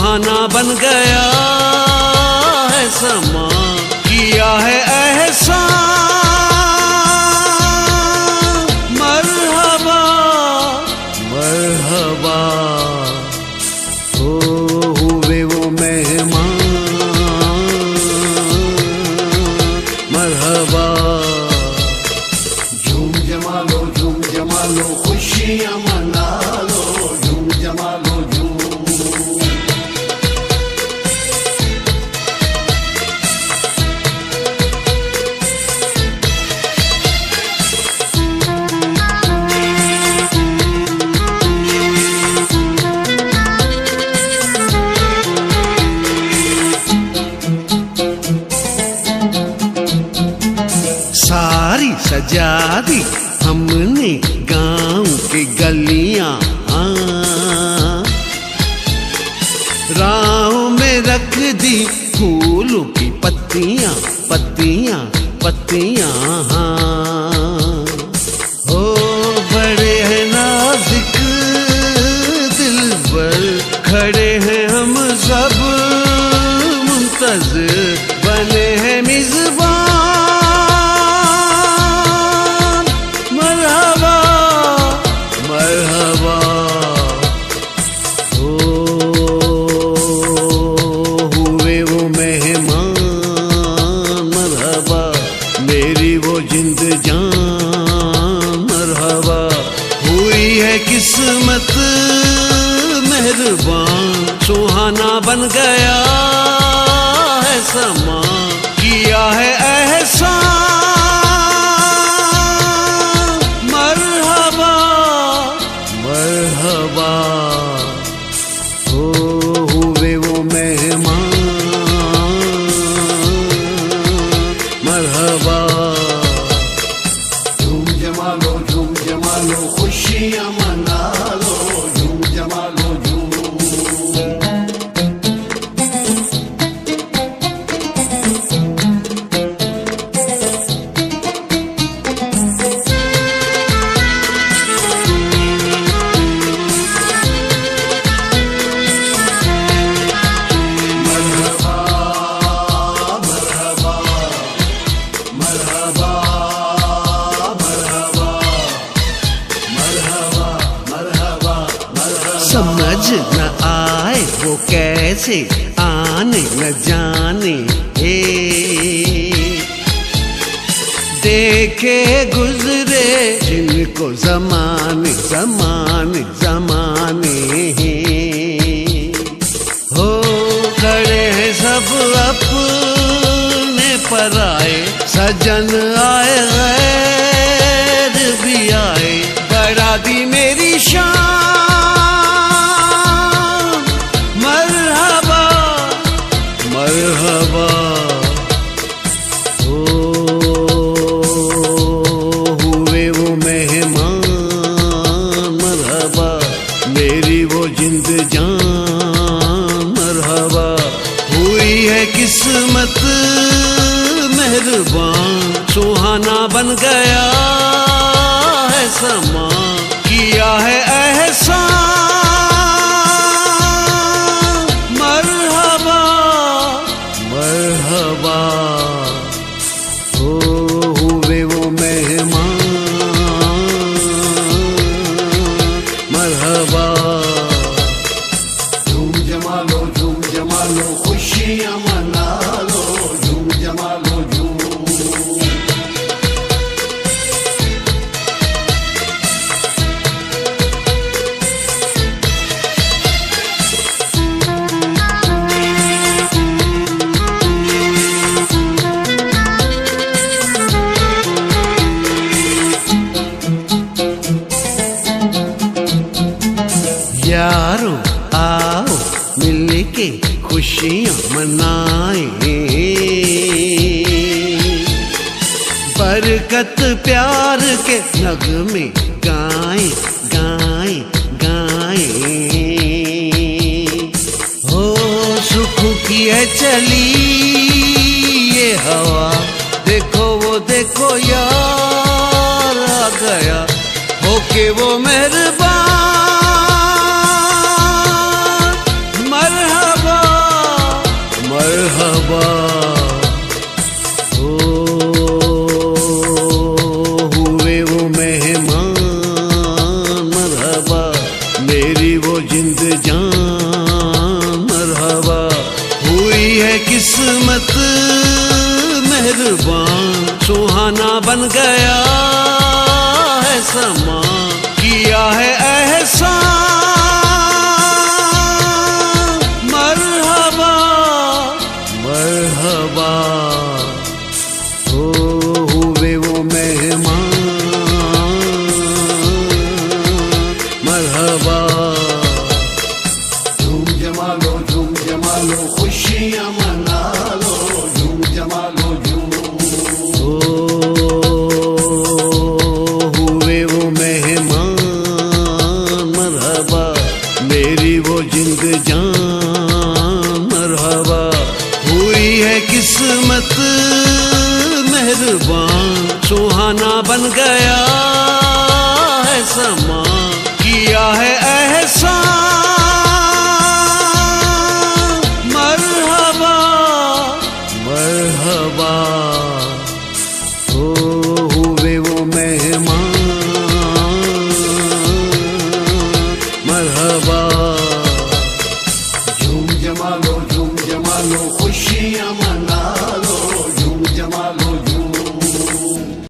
सुहाना बन गया है समा, किया है एहसान। मरहबा मरहबा हो हुए वो मेहमान। मरहबा झूम जमा लो खुशियाँ मना लो, झूम जमा लो सारी सजा दी हमने गांव की गलियां, राहों में रख दी फूलों की पत्तियां पत्तियां पत्तियां। हो बड़े हैं नाजुक दिलबर, खड़े हैं हम सब मुंतज़िर, बने हैं मिज़बान। किस्मत मेहरबान, सुहाना बन गया है समा, किया है एहसान। मरहबा मरहबा हो हुए वो मेहमान। मरहबा झूम जमा लो खुशियाँ मना लो, झूम जमा लो समझ न आए वो कैसे आने न जाने, देखे गुजरे जिनको ज़माने ज़माने ज़माने। हो खड़े हैं सब अपने पराए, सजन आए गैर भी आए, बढ़ा दी मेरी शान। मरहबा हो हुए वो मेहमान। मरहबा मेरी वो जिंद जान। मरहबा हुई है किस्मत मेहरबान, सुहाना बन गया है समा, किया है एहसान। मरहबा हो हुए वो मेहमान। मरहबा झूम जमा लो खुशियाँ मना लो, झूम जमा लो यारो आओ मिलके खुशियाँ मनाए, बरकत प्यार के नगमे गाए गाए गाए। हो सुख की है चली ये हवा, देखो वो देखो यार आ गया, होके वो मेहरबान। मरहबा मरहबा। ओ हुए वो मेहमान मरहबा, मेरी वो जिंद जान मरहबा। हुई है किस्मत मेहरबान, सुहाना बन गया है समा, किया है एहसान मरहबा मरहबा। ओ हुए वो मेहमान मरहबा। झूम जमा लो खुशियाँ मना लो, झूम जमा लो झूम। ओ हुए वो मेहमान मरहबा, मेरी वो जिंद जान मरहबा। हुई है किस्मत मेहरबान, सुहाना बन गया है समा, किया है एहसान मरहबा मरहबा। ओ हुए वो मेहमान मरहबा। झूम जमा लो खुशियाँ मना लो,